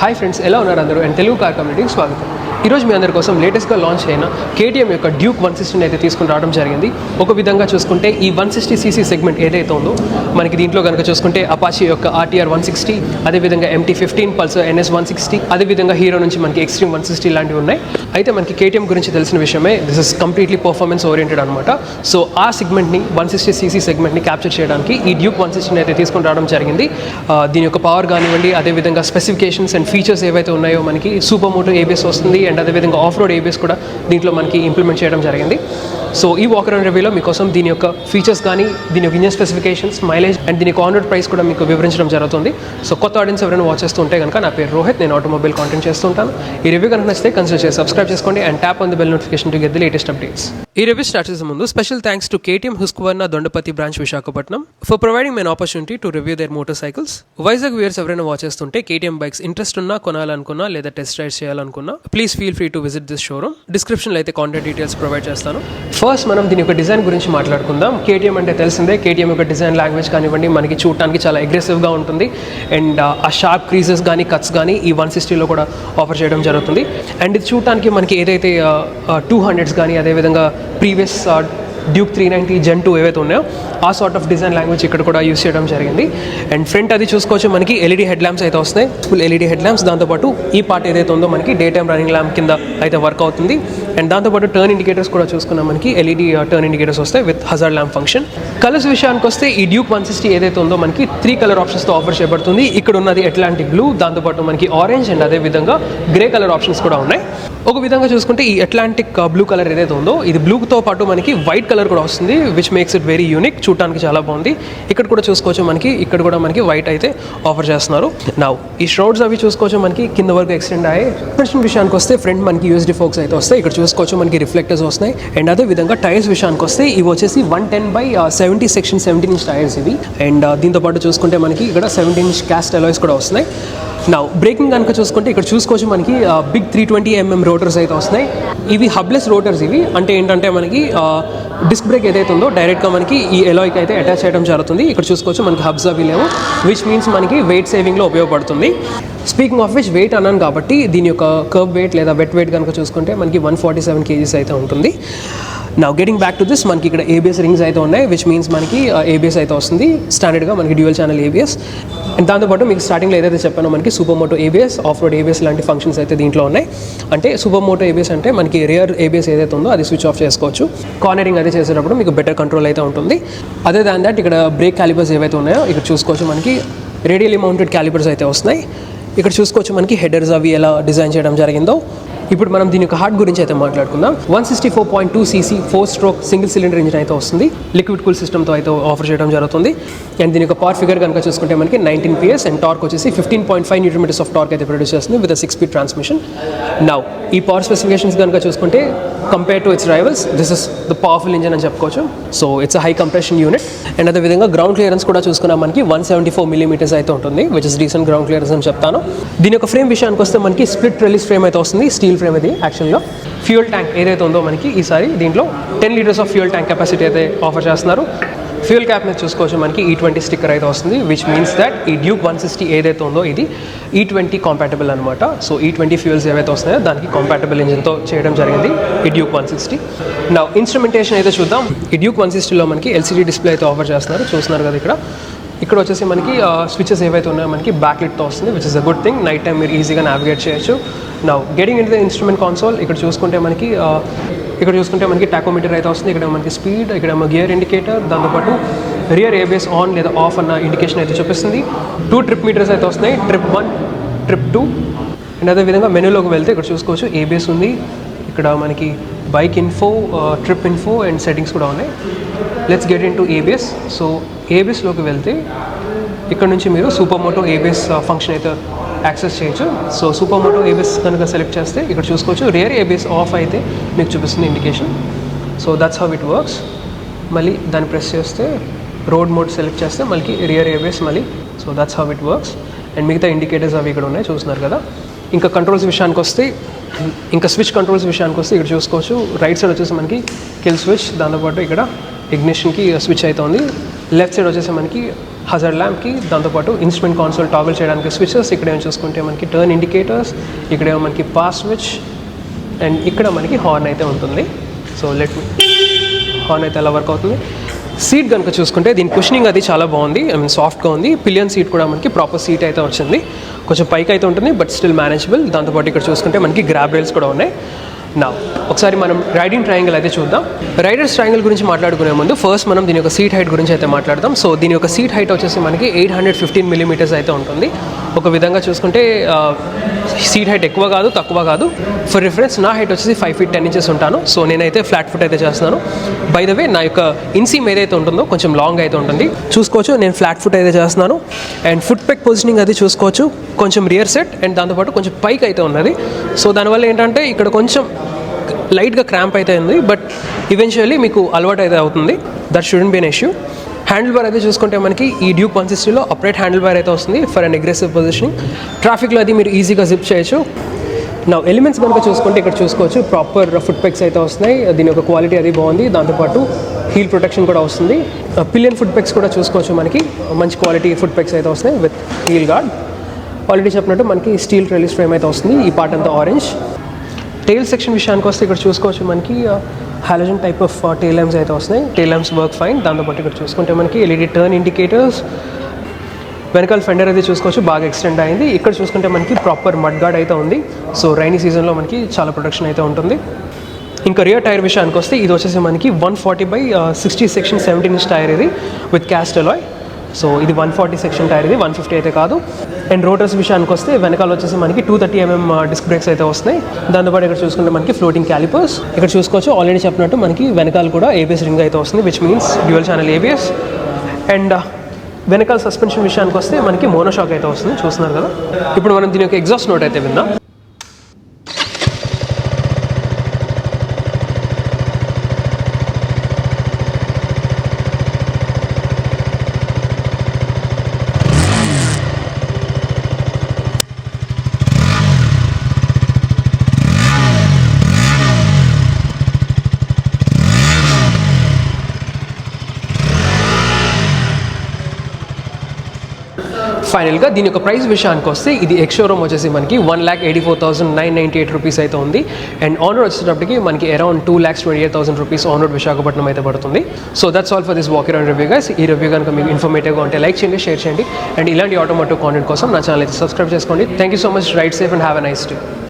Hi friends, ఎలా ఉన్నారు అందరూ? అండ్ తెలుగు కార్ కమ్యూనిటీకి స్వాగతం. ఈరోజు మీ అందరి కోసం లేటెస్ట్గా లాంచ్ అయిన కేటీఎం యొక్క డ్యూక్ 160 అయితే తీసుకుని రావడం జరిగింది. ఒక విధంగా చూసుకుంటే ఈ 160cc సెగ్మెంట్ ఏదైతే ఉందో మనకి దీంట్లో కనుక చూసుకుంటే అపాచీ యొక్క RTR 160, అదేవిధంగా MT-15, పల్సర్ NS 160, అదేవిధంగా హీరో నుంచి మనకి ఎక్స్ట్రీమ్ 160 లాంటివి ఉన్నాయి. అయితే మనకి కేటీఎం గురించి తెలిసిన విషయమే, this is completely performance oriented అనమాట. సో ఆ సెగ్మెంట్ని 160cc సెగ్మెంట్ని క్యాప్చర్ చేయడానికి ఈ డ్యూక్ 160 అయితే తీసుకుని రావడం జరిగింది. దీని యొక్క పవర్ కానివ్వండి, అదేవిధంగా స్పెసిఫికేషన్స్ అండ్ ఫీచర్స్ ఏవైతే ఉన్నాయో మనకి సూపర్ మోటో ABS వస్తుంది అండ్ అదేవిధంగా ఆఫ్ రోడ్ ABS కూడా దీంట్లో మనకి ఇంప్లిమెంట్ చేయడం జరిగింది. సో ఈ వాక్ అరౌండ్ రివ్యూలో మీకోసం దీని యొక్క ఫీచర్స్ కానీ, దీని యొక్క ఇంజన్ స్పెసిఫికేషన్స్, మైలేజ్ అండ్ దీని యొక్క ఆన్ రోడ్ ప్రైస్ కూడా మీకు వివరించడం జరుగుతుంది. సో కొత్త ఆడియన్స్ ఎవరైనా వాచ్ చేస్తూ ఉంటే కనుక, నా పేరు రోహిత్, నేను ఆటోమొబైల్ కాంటెంట్ చేస్తూ ఉంటాను. ఈ రివ్యూ కనుక నచ్చితే కన్సిడర్ చేసి సబ్స్క్రైబ్ చేసుకోండి and tap on the bell notification to get the latest updates. ఈ రివ్యూ స్టార్ట్ చేసే ముందు special thanks to KTM Husqvarna Dondaparthi branch Visakhapatnam for providing men opportunity to review their motor cycles. Vizag viewers ఎవరైనా watch చేస్తుంటే KTM bikes interest ఉన్నా, కొనాలనుకున్నా లేదా test ride చేయాలనుకున్నా please feel free to visit this showroom. డిస్క్రిప్షన్లో అయితే కాంటాక్ట్ డీటెయిల్స్ ప్రొవైడ్ చేస్తాను. First మనం దీని యొక్క డిజైన్ గురించి మాట్లాడుకుందాం. KTM అంటే తెలిసిందే, KTM యొక్క డిజైన్ లాంగ్వేజ్ కానివ్వండి మనకి చూడటానికి చాలా అగ్రెసివ్గా ఉంటుంది అండ్ ఆ షార్ప్ క్రీజెస్ కానీ, కట్స్ కానీ ఈ 160లో కూడా ఆఫర్ చేయడం జరుగుతుంది. అండ్ ఇది చూడటానికి మనకి ఏదైతే 200s కానీ, అదేవిధంగా ప్రీవియస్ డ్యూక్ 390 Gen 2 ఏవైతే ఉన్నాయో ఆ సార్ట్ ఆఫ్ డిజైన్ లాంగ్వేజ్ ఇక్కడ కూడా యూస్ చేయడం జరిగింది. అండ్ ఫ్రంట్ అది చూసుకోవచ్చు, మనకి LED హెడ్ ల్యాంప్స్ అయితే వస్తాయి, ఫుల్ LED హెడ్ ల్యాంప్స్. దాంతోపాటు ఈ పార్ట్ ఏదైతే ఉందో మనకి డే టైమ్ రన్నింగ్ ల్యాంప్ కింద అయితే వర్క్ అవుతుంది. అండ్ దాంతోపాటు టర్న్ ఇండికేటర్స్ కూడా చూసుకున్నాం, మనకి LED టర్న్ ఇండికేటర్స్ వస్తాయి with hazard lamp function. Colours విషయానికి వస్తే ఈ డ్యూక్ 160 ఏదైతే ఉందో మనకి 3 కలర్ ఆప్షన్స్తో ఆఫర్ చేయబడుతుంది. ఇక్కడ ఉన్నది అట్లాంటిక్ బ్లూ, దాంతోపాటు మనకి ఆరెంజ్ అండ్ అదేవిధంగా గ్రే కలర్ ఆప్షన్స్ కూడా ఉన్నాయి. ఒక విధంగా చూసుకుంటే ఈ అట్లాంటిక్ బ్లూ కలర్ ఏదైతే ఉందో ఇది బ్లూతో పాటు మనకి వైట్ కలర్ కూడా వస్తుంది, which makes it very unique. చూడటానికి చాలా బాగుంది. ఇక్కడ కూడా చూసుకోవచ్చు, మనకి ఇక్కడ కూడా మనకి వైట్ అయితే ఆఫర్ చేస్తున్నారు. నౌ ఈ షరౌడ్స్ అవి చూసుకోవచ్చు, మనకి కింద వరకు ఎక్స్టెండ్ అయ్యాయి. సస్పెన్షన్ విషయానికి వస్తే ఫ్రంట్ మనకి USD ఫోక్స్ అయితే వస్తాయి. ఇక్కడ చూసుకోవచ్చు మనకి రిఫ్లెక్టర్స్ వస్తున్నాయి. అండ్ అదే విధంగా టైర్స్ విషయానికి వస్తే ఇవి వచ్చేసి 110/70 సెక్షన్ 17" టైర్స్ ఇవి. అండ్ దీంతో పాటు చూసుకుంటే మనకి ఇక్కడ 17" క్యాస్ట్ అలాయ్స్ కూడా వస్తున్నాయి. నౌ బ్రేకింగ్ కనుక చూసుకుంటే ఇక్కడ చూసుకోవచ్చు, మనకి బిగ్ 320mm రోటర్స్ అయితే వస్తున్నాయి. ఇవి హబ్లెస్ రోటర్స్. ఇవి అంటే ఏంటంటే మనకి డిస్క్ బ్రేక్ ఏదైతే ఉందో డైరెక్ట్గా మనకి ఈ ఎలాయ్కి అయితే అటాచ్ చేయడం జరుగుతుంది. ఇక్కడ చూసుకోవచ్చు మనకి హబ్స్ అవి లేవు, విచ్ మీన్స్ మనకి వెయిట్ సేవింగ్లో ఉపయోగపడుతుంది. స్పీకింగ్ ఆఫ్ విచ్, వెయిట్ అన్నాను కాబట్టి దీని యొక్క కర్వ్ వెయిట్ లేదా వెట్ వెయిట్ కనుక చూసుకుంటే మనకి 147 kgs అయితే ఉంటుంది. Now getting back to this, మనకి ఇక్కడ ABS రింగ్స్ అయితే ఉన్నాయి, విచ్ మీన్స్ మనకి ABS అయితే వస్తుంది స్టాండర్డ్గా, మనకి డ్యూయల్ ఛానల్ ABS. అండ్ దాంతోపాటు మీకు స్టార్టింగ్లో ఏదైతే చెప్పానో మనకి super moto ABS, off road ABS లాంటి ఫంక్షన్స్ అయితే దీంట్లో ఉన్నాయి. అంటే సూపర్ మోటో ABS అంటే మనకి రియర్ ABS ఏదైతే ఉందో అది స్విచ్ ఆఫ్ చేసుకోవచ్చు. కార్నరింగ్ అది చేసేటప్పుడు మీకు బెటర్ కంట్రోల్ అయితే ఉంటుంది. అదే దాని దట్ ఇక్కడ బ్రేక్ క్యాలిపర్స్ ఏవైతే ఉన్నాయో ఇక్కడ చూసుకోవచ్చు, మనకి రేడియల్లీ మౌంటెడ్ క్యాలిపర్స్ అయితే వస్తున్నాయి. ఇక్కడ చూసుకోవచ్చు మనకి హెడర్స్ అవి ఎలా డిజైన్ చేయడం జరిగిందో. ఇప్పుడు మనం దీని యొక్క హార్ట్ గురించి అయితే మాట్లాడుకుందాం. 164.2cc 4-stroke single cylinder engine అయితే వస్తుంది, లిక్విడ్ కూల్ సిస్టమ్తో అయితే ఆఫర్ చేయడం జరుగుతుంది. అండ్ దీని యొక్క పవర్ ఫిగర్ కనుక చూసుకుంటే మనకి 19 PS అండ్ టార్క్ వచ్చేసి 15.5 Nm ఆఫ్ టార్క్ అయితే ప్రొడ్యూస్ చేస్తుంది విత్ 6-speed ట్రాన్స్మిషన్. నౌ ఈ పవర్ స్పెసిఫికేషన్స్ కనుక చూసుకుంటే compare to it's rivals, this is the powerful engine అని చెప్పుకోవచ్చు. So it's high compression unit. And అదేవిధంగా గ్రౌండ్ క్లియరెన్స్ కూడా చూసుకున్నా మనకి 174mm అయితే ఉంటుంది, which is decent ground clearance అని చెప్తాను. దీని యొక్క ఫ్రేమ్ విషయానికి వస్తే మనకి స్ప్లిట్ రిలీజ్ ఫ్రేమ్ అయితే వస్తుంది, స్టీల్ ఫ్రేమ్ ఇది యాక్చువల్గా. ఫ్యూయల్ ట్యాంక్ ఏదైతే ఉందో మనకి ఈసారి దీంట్లో 10 liters of fuel tank capacity అయితే ఆఫర్ చేస్తున్నారు. ఫ్యూయల్ క్యాప్ మీద చూసుకోవచ్చు, మనకి E20 స్టిక్కర్ అయితే వస్తుంది, విచ్ మీన్స్ దట్ ఈ డ్యూక్ 160 ఏదైతే ఉందో ఇది E20 కాంపాటబుల్ అనమాట. సో E20 ఫ్యూయల్స్ ఏవైతే వస్తున్నాయో దానికి కాంపాటబుల్ ఇంజిన్తో చేయడం జరిగింది ఈ డ్యూక్ 160. నా ఇన్స్ట్రుమెంటేషన్ అయితే చూద్దాం. ఈ డ్యూక్ 160లో మనకి LCD డిస్ప్లే అయితే ఆఫర్ చేస్తున్నారు, చూస్తున్నారు కదా ఇక్కడ. ఇక్కడ వచ్చేసి మనకి స్విచెస్ ఏవైతే ఉన్నాయో మనకి బ్యాక్లైట్తో వస్తుంది, which is a good thing. Night time మీరు ఈజీగా నావిగేట్ చేయొచ్చు. Now getting in the instrument console, ఇక్కడ చూసుకుంటే మనకి టాకోమీటర్ అయితే వస్తుంది. ఇక్కడ మనకి స్పీడ్, ఇక్కడ గియర్ ఇండికేటర్, దాంతోపాటు రియర్ ABS ఆన్ లేదా ఆఫ్ అన్న ఇండికేషన్ అయితే చూపిస్తుంది. 2 ట్రిప్ మీటర్స్ అయితే వస్తున్నాయి, ట్రిప్ 1, ట్రిప్ 2. అండ్ అదేవిధంగా మెనూలోకి వెళ్తే ఇక్కడ చూసుకోవచ్చు ABS ఉంది, ఇక్కడ మనకి bike info, trip info and settings కూడా ఉన్నాయి. Let's get in to ABS. So ABSలోకి వెళ్తే ఇక్కడ నుంచి మీరు సూపర్ మోటో ABS ఫంక్షన్ అయితే యాక్సెస్ చేయొచ్చు. సో సూపర్ మోటో ABS కనుక సెలెక్ట్ చేస్తే ఇక్కడ చూసుకోవచ్చు రియర్ ABS ఆఫ్ అయితే మీకు చూపిస్తుంది indication. So that's how it works. మళ్ళీ దాన్ని ప్రెస్ చేస్తే రోడ్ మోడ్ సెలెక్ట్ చేస్తే మళ్ళీ రియర్ ABS మళ్ళీ. So that's how it works. And మిగతా ఇండికేటర్స్ అవి ఇక్కడ ఉన్నాయి, చూస్తున్నారు కదా. ఇంకా కంట్రోల్స్ విషయానికి వస్తే, ఇంకా స్విచ్ కంట్రోల్స్ విషయానికి వస్తే ఇక్కడ చూసుకోవచ్చు రైట్ సైడ్ వచ్చేసి మనకి కిల్ స్విచ్, దాంతోపాటు ఇక్కడ ఇగ్నిషన్కి స్విచ్ అయితే ఉంది. లెఫ్ట్ సైడ్ వచ్చేసి మనకి హజార్డ్ ల్యాంప్కి, దాంతోపాటు ఇన్స్ట్రుమెంట్ కాన్సోల్ టాగల్ చేయడానికి స్విచెస్, ఇక్కడేమో చూసుకుంటే మనకి టర్న్ ఇండికేటర్స్, ఇక్కడేమో మనకి పాస్ స్విచ్, అండ్ ఇక్కడ మనకి హార్న్ అయితే ఉంటుంది. సో హార్న్ అయితే ఎలా వర్క్ అవుతుంది. సీట్ కనుక చూసుకుంటే దీని కుషనింగ్ అది చాలా బాగుంది, ఐ మీన్ సాఫ్ట్గా ఉంది. పిలియన్ సీట్ కూడా మనకి ప్రాపర్ సీట్ అయితే వచ్చింది. కొంచెం పైకి అయితే ఉంటుంది బట్ స్టిల్ మేనేజబుల్. దాంతోపాటు ఇక్కడ చూసుకుంటే మనకి గ్రాబ్ రైల్స్ కూడా ఉన్నాయి. నా ఒకసారి మనం రైడింగ్ ట్రయాంగిల్ అయితే చూద్దాం. రైడర్స్ ట్రయాంగిల్ గురించి మాట్లాడుకునే ముందు ఫస్ట్ మనం దీని యొక్క సీట్ హైట్ గురించి అయితే మాట్లాడదాం. సో దీని యొక్క సీట్ హైట్ వచ్చేసి మనకి 815 మిల్లీమీటర్స్ అయితే ఉంటుంది. ఒక విధంగా చూసుకుంటే సీట్ హైట్ ఎక్కువ కాదు, తక్కువ కాదు. ఫర్ రిఫరెన్స్ నా హైట్ వచ్చేసి 5 feet 10 inches ఉంటాను. సో నేనైతే ఫ్లాట్ ఫుట్ అయితే చేస్తున్నాను. బై ద వే నా యొక్క ఇన్సీమ్ ఏదైతే ఉంటుందో కొంచెం లాంగ్ అయితే ఉంటుంది, చూసుకోవచ్చు. నేను ఫ్లాట్ ఫుట్ అయితే చేస్తున్నాను. అండ్ ఫుట్ పెక్ పొజిషనింగ్ అది చూసుకోవచ్చు, కొంచెం రియర్ సెట్ అండ్ దాంతోపాటు కొంచెం పైకి అయితే ఉన్నది. సో దానివల్ల ఏంటంటే ఇక్కడ కొంచెం లైట్గా క్రాంప్ అయితే ఉంది, బట్ ఈవెన్చువల్లీ మీకు అలవాటు అయితే అవుతుంది. That shouldn't be an issue. Handle bar అయితే చూసుకుంటే మనకి ఈ డ్యూక్ 160లో అప్రైట్ హ్యాండిల్ బార్ అయితే వస్తుంది ఫర్ అన్ అగ్రెసివ్ పొజిషనింగ్. ట్రాఫిక్లో అది మీరు ఈజీగా జిప్ చేయొచ్చు. నా ఎలిమెంట్స్ కనుక చూసుకుంటే ఇక్కడ చూసుకోవచ్చు, ప్రాపర్ ఫుట్ పెక్స్ అయితే వస్తున్నాయి. దీని యొక్క క్వాలిటీ అది బాగుంది. దాంతోపాటు హీల్ ప్రొటెక్షన్ కూడా వస్తుంది. పిలియన్ ఫుట్ పెక్స్ కూడా చూసుకోవచ్చు, మనకి మంచి క్వాలిటీ ఫుట్ పెక్స్ అయితే వస్తున్నాయి విత్ హీల్ గార్డ్. ఆల్రెడీ చెప్పినట్టు మనకి స్టీల్ ట్రెలిస్ ఫ్రేమ్ అయితే వస్తుంది. ఈ పార్ట్ అంతా ఆరెంజ్. టైల్ సెక్షన్ విషయానికి వస్తే ఇక్కడ చూసుకోవచ్చు, మనకి halogen type of tile lamps అయితే వస్తున్నాయి. Tile lamps work fine. దాంతోపాటు ఇక్కడ చూసుకుంటే మనకి ఎల్ఈడి టర్న్ ఇండికేటర్స్, వెనకాల ఫెండర్ అయితే చూసుకోవచ్చు బాగా ఎక్స్టెండ్ అయింది. ఇక్కడ చూసుకుంటే మనకి ప్రాపర్ మడ్ గార్డ్ అయితే ఉంది. సో రైనీ సీజన్లో మనకి చాలా ప్రొటెక్షన్ అయితే ఉంటుంది. ఇంకా రియర్ టైర్ విషయానికి వస్తే ఇది వచ్చేసి మనకి 140/60 సెక్షన్ 17 inch టైర్ ఇది విత్ క్యాస్ట్ అలాయ్. సో ఇది 140 సెక్షన్ టైర్, ఇది 150 అయితే కాదు. అండ్ రోటర్స్ విషయానికి వస్తే వెనకాల వచ్చేసి మనకి 230 mm డిస్క్ బ్రేక్స్ అయితే వస్తున్నాయి. దాంతోపాటు ఇక్కడ చూసుకుంటే మనకి ఫ్లోటింగ్ క్యాలిపర్స్. ఇక్కడ చూసుకోవచ్చు, ఆల్రెడీ చెప్పినట్టు మనకి వెనకాల కూడా ఏబిఎస్ రింగ్ అయితే వస్తుంది, which means dual channel ABS. And వెనకాల సస్పెన్షన్ విషయానికి వస్తే మనకి మోనోషాక్ అయితే వస్తుంది, చూస్తున్నారు కదా. ఇప్పుడు మనం దీని యొక్క ఎగ్జాస్ట్ నోట్ అయితే విందాం. ఫైనల్గా దీని యొక్క ప్రైస్ విషయానికి వస్తే ఇది ఎక్స్ షోరూమ్ వచ్చేసి మనకి 1,84,998 రూపీస్ అయితే ఉంది. అండ్ ఆన్ రోడ్ వచ్చేటప్పటికి మనకి around 2,28,000 rupees on road Visakhapatnam అయితే పడుతుంది. So that's all for this walk around review guys. ఈ రివ్యూ కనుక మీకు ఇన్ఫర్మేటివ్గా ఉంటే లైక్ చేయండి, షేర్ చేయండి. అండ్ ఇలాంటి ఆటోమోటివ్ కాంటెంట్ కోసం నా ఛానల్ అయితే సబ్స్క్రైబ్ చేసుకోండి. Thank you so much. Ride safe and have a nice day.